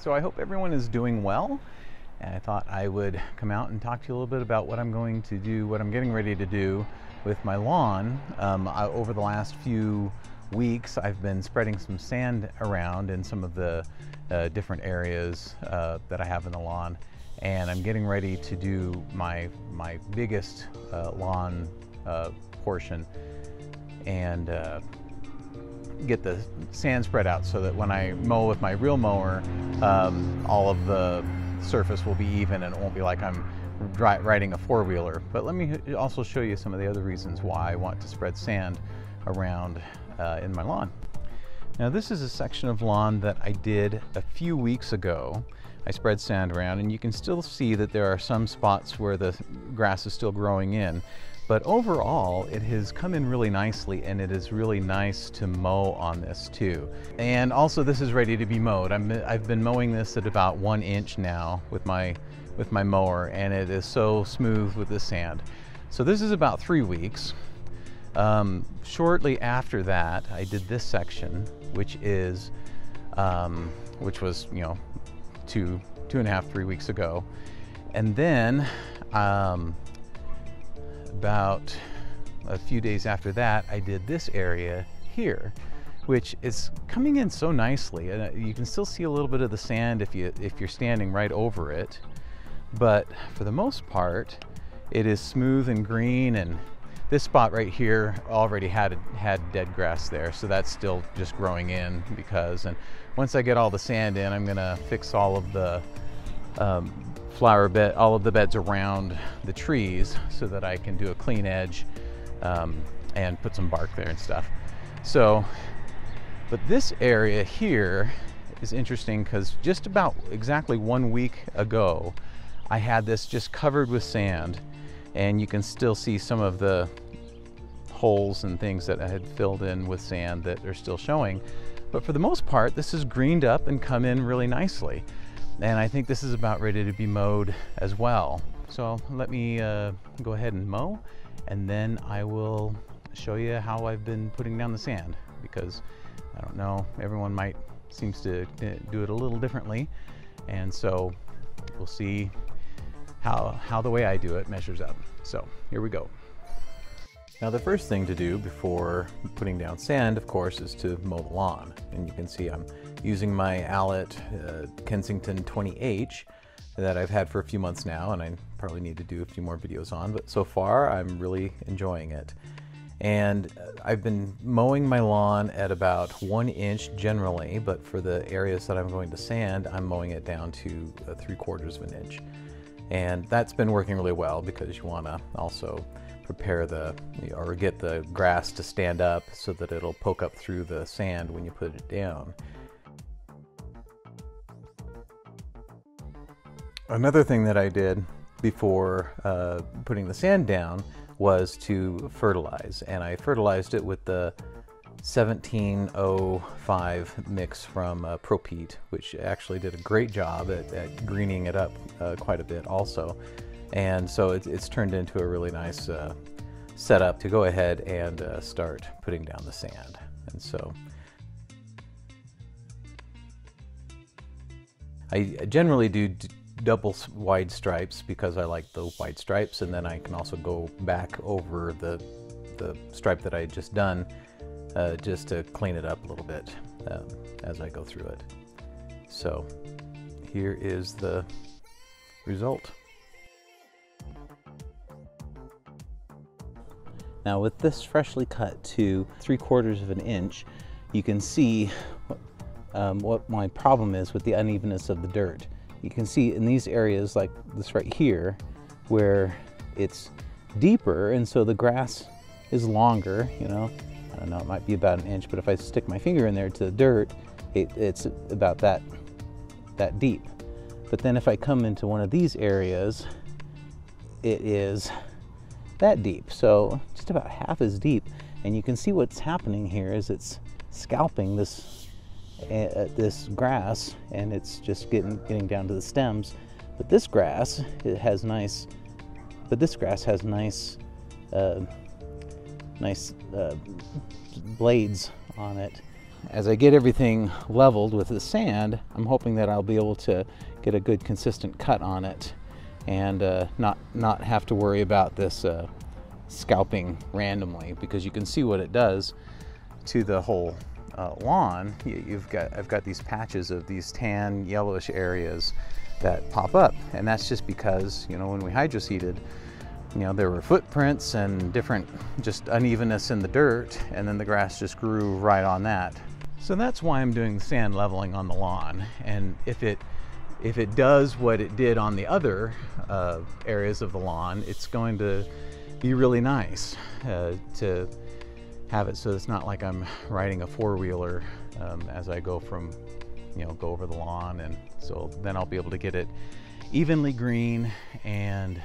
So I hope everyone is doing well, and I thought I would come out and talk to you a little bit about what I'm going to do, what I'm getting ready to do with my lawn. Over the last few weeks I've been spreading some sand around in some of the different areas that I have in the lawn, and I'm getting ready to do my biggest lawn portion and get the sand spread out so that when I mow with my real mower, all of the surface will be even and it won't be like I'm riding a four-wheeler. But let me also show you some of the other reasons why I want to spread sand around in my lawn. Now this is a section of lawn that I did a few weeks ago. I spread sand around, and you can still see that there are some spots where the grass is still growing in. But overall, it has come in really nicely, and it is really nice to mow on this too. And also, this is ready to be mowed. I've been mowing this at about 1 inch now with my mower, and it is so smooth with the sand. So this is about 3 weeks. Shortly after that, I did this section, which was, you know, two and a half, 3 weeks ago. And then about a few days after that, I did this area here, which is coming in so nicely. And you can still see a little bit of the sand if you're standing right over it, but for the most part, it is smooth and green. And this spot right here already had dead grass there, so that's still just growing in and once I get all the sand in, I'm gonna fix all of the all of the beds around the trees so that I can do a clean edge and put some bark there and stuff. So, but this area here is interesting because just about exactly 1 week ago, I had this just covered with sand, and you can still see some of the holes and things that I had filled in with sand that are still showing. But for the most part, this is greened up and come in really nicely. And I think this is about ready to be mowed as well. So let me go ahead and mow, and then I will show you how I've been putting down the sand, because I don't know, everyone seems to do it a little differently. And so we'll see how the way I do it measures up. So here we go. Now the first thing to do before putting down sand, of course, is to mow the lawn. And you can see I'm using my Allett Kensington 20H that I've had for a few months now, and I probably need to do a few more videos on, but so far I'm really enjoying it. And I've been mowing my lawn at about 1 inch generally, but for the areas that I'm going to sand, I'm mowing it down to 3/4 of an inch. And that's been working really well, because you want to also prepare or get the grass to stand up so that it'll poke up through the sand when you put it down. Another thing that I did before putting the sand down was to fertilize, and I fertilized it with the 1705 mix from Pro-Pete, which actually did a great job at greening it up quite a bit also. And so it's turned into a really nice setup to go ahead and start putting down the sand. And so I generally do double wide stripes because I like the wide stripes, and then I can also go back over the stripe that I had just done just to clean it up a little bit as I go through it. So here is the result. Now with this freshly cut to 3/4 of an inch, you can see what my problem is with the unevenness of the dirt. You can see in these areas like this right here, where it's deeper and so the grass is longer, you know, I don't know, it might be about 1 inch, but if I stick my finger in there to the dirt, it's about that deep. But then if I come into one of these areas, it is that deep, so just about half as deep. And you can see what's happening here is it's scalping this grass, and it's just getting down to the stems. But this grass, has nice blades on it, as I get everything leveled with the sand, I'm hoping that I'll be able to get a good consistent cut on it and not have to worry about this scalping randomly, because you can see what it does to the whole lawn. I've got these patches of these tan yellowish areas that pop up, and that's just because, you know, when we hydro seeded, you know, there were footprints and different just unevenness in the dirt, and then the grass just grew right on that. So that's why I'm doing the sand leveling on the lawn. And if it does what it did on the other areas of the lawn, it's going to be really nice to have it so it's not like I'm riding a four-wheeler as I go from, you know, go over the lawn. And so then I'll be able to get it evenly green and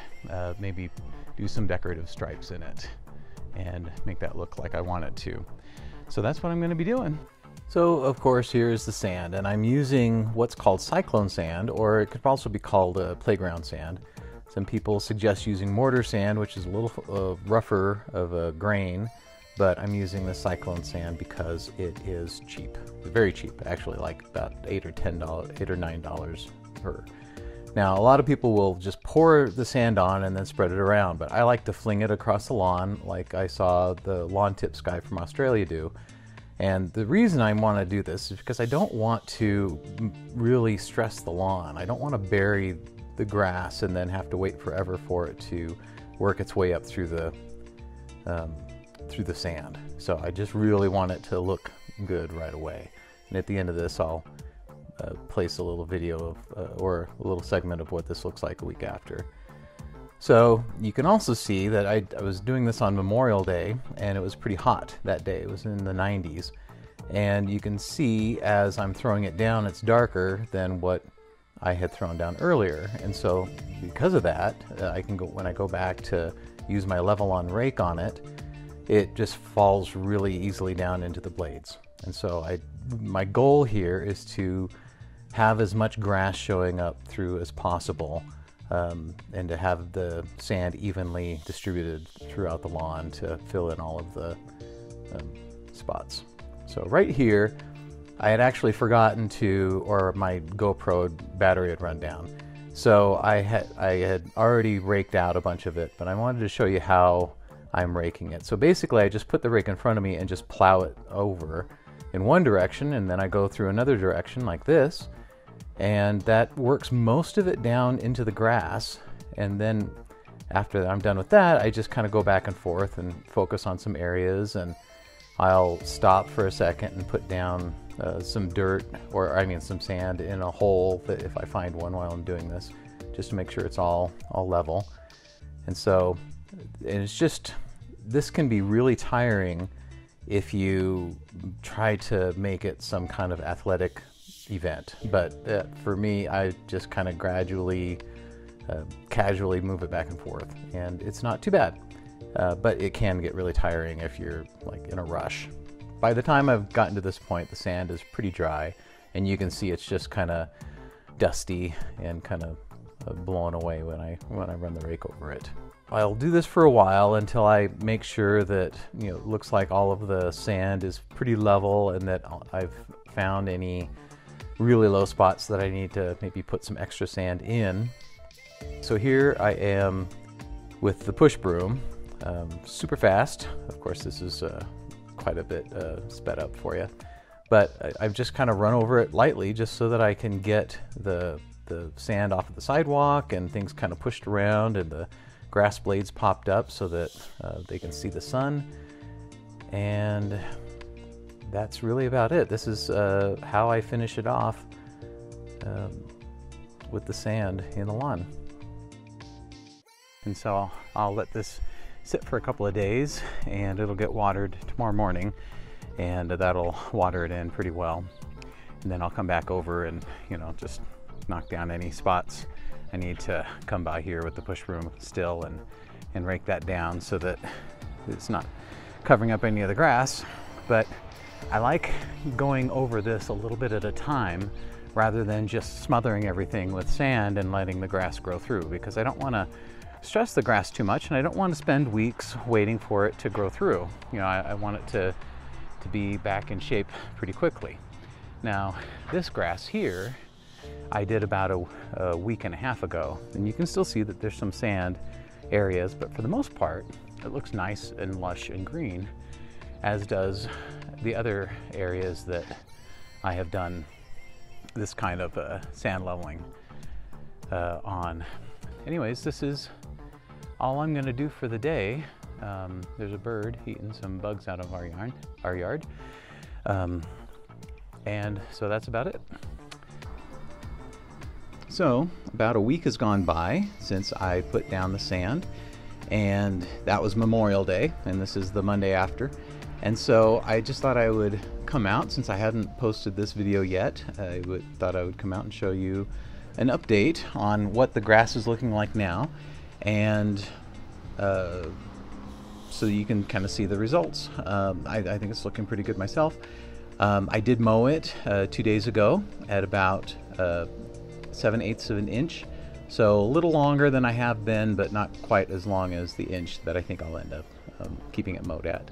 maybe do some decorative stripes in it and make that look like I want it to. So that's what I'm going to be doing. So of course, here's the sand, and I'm using what's called cyclone sand, or it could also be called playground sand. Some people suggest using mortar sand, which is a little rougher of a grain, but I'm using the cyclone sand because it is cheap. Very cheap, actually, like about $8 or $9 per. Now, a lot of people will just pour the sand on and then spread it around, but I like to fling it across the lawn like I saw the lawn tips guy from Australia do. And the reason I want to do this is because I don't want to really stress the lawn. I don't want to bury the grass and then have to wait forever for it to work its way up through the sand. So I just really want it to look good right away. And at the end of this, I'll place a little video of or a little segment of what this looks like a week after. So you can also see that I was doing this on Memorial Day, and it was pretty hot that day. It was in the 90s, and you can see as I'm throwing it down, it's darker than what I had thrown down earlier. And so because of that, I can go, when I go back to use my level on rake on it, it just falls really easily down into the blades. And so my goal here is to have as much grass showing up through as possible, and to have the sand evenly distributed throughout the lawn to fill in all of the spots. So right here, I had actually forgotten to, or my GoPro battery had run down. So I had already raked out a bunch of it, but I wanted to show you how I'm raking it. So basically I just put the rake in front of me and just plow it over in one direction, and then I go through another direction like this, and that works most of it down into the grass. And then after I'm done with that, I just kind of go back and forth and focus on some areas, and I'll stop for a second and put down some dirt, or I mean some sand in a hole that if I find one while I'm doing this, just to make sure it's all level. And so, and it's just, this can be really tiring if you try to make it some kind of athletic event. But for me, I just kind of gradually, casually move it back and forth, and it's not too bad. But it can get really tiring if you're like in a rush. By the time I've gotten to this point, the sand is pretty dry, and you can see it's just kind of dusty and kind of blown away when I run the rake over it. I'll do this for a while until I make sure that, you know, it looks like all of the sand is pretty level, and that I've found any really low spots that I need to maybe put some extra sand in. So here I am with the push broom, super fast. Of course, this is quite a bit sped up for you, but I've just kind of run over it lightly just so that I can get the sand off of the sidewalk and things kind of pushed around, and the grass blades popped up so that they can see the sun. And that's really about it. This is how I finish it off with the sand in the lawn. And so I'll let this sit for a couple of days, and it'll get watered tomorrow morning, and that'll water it in pretty well. And then I'll come back over and, you know, just knock down any spots I need to come by here with the push broom still and rake that down so that it's not covering up any of the grass. But I like going over this a little bit at a time rather than just smothering everything with sand and letting the grass grow through, because I don't want to stress the grass too much, and I don't want to spend weeks waiting for it to grow through. You know, I want it to be back in shape pretty quickly. Now, this grass here, I did about a week and a half ago, and you can still see that there's some sand areas, but for the most part, it looks nice and lush and green, as does the other areas that I have done this kind of sand leveling on. Anyways, this is all I'm going to do for the day. There's a bird eating some bugs out of our yard. And so that's about it. So about a week has gone by since I put down the sand, and that was Memorial Day, and this is the Monday after. And so I just thought I would come out, since I hadn't posted this video yet. Thought I would come out and show you an update on what the grass is looking like now, and so you can kind of see the results. I think it's looking pretty good myself. I did mow it 2 days ago at about 7/8 of an inch, so a little longer than I have been, but not quite as long as the inch that I think I'll end up keeping it mowed at,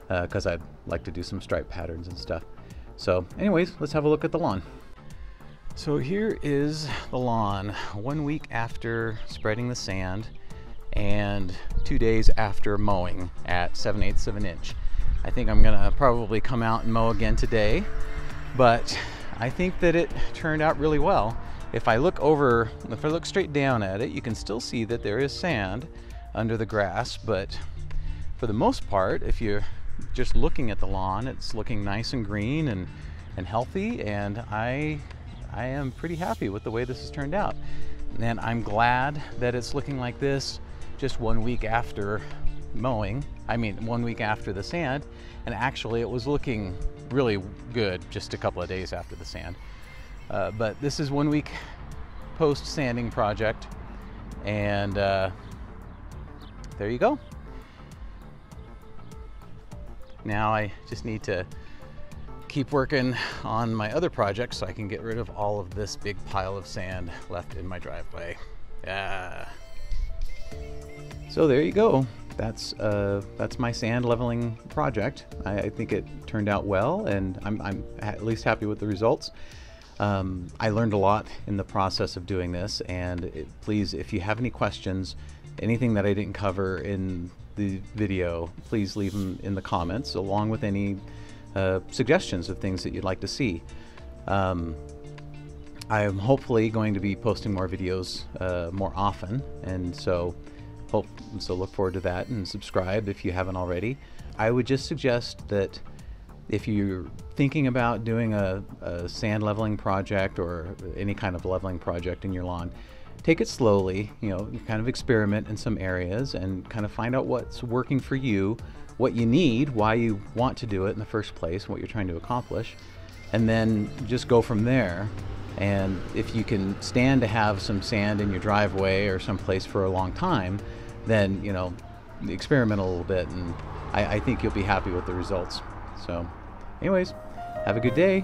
because I'd like to do some stripe patterns and stuff. So anyways, let's have a look at the lawn. So here is the lawn 1 week after spreading the sand and 2 days after mowing at 7/8 of an inch. I think I'm gonna probably come out and mow again today, but I think that it turned out really well. If I look straight down at it, you can still see that there is sand under the grass, but for the most part, if you're just looking at the lawn, it's looking nice and green and healthy, and I am pretty happy with the way this has turned out. And I'm glad that it's looking like this just 1 week after mowing. I mean, 1 week after the sand, and actually it was looking really good just a couple of days after the sand. But this is 1 week post sanding project, and there you go. Now I just need to keep working on my other projects so I can get rid of all of this big pile of sand left in my driveway. So there you go. That's my sand leveling project. I think it turned out well, and I'm at least happy with the results. I learned a lot in the process of doing this, and please, if you have any questions, anything that I didn't cover in the video, please leave them in the comments, along with any suggestions of things that you'd like to see. I am hopefully going to be posting more videos more often, and so look forward to that, and subscribe if you haven't already. I would just suggest that if you're thinking about doing a sand leveling project or any kind of leveling project in your lawn, take it slowly, kind of experiment in some areas and kind of find out what's working for you, what you need, why you want to do it in the first place, what you're trying to accomplish, and then just go from there. And if you can stand to have some sand in your driveway or someplace for a long time, then experiment a little bit, and I think you'll be happy with the results. So anyways, have a good day.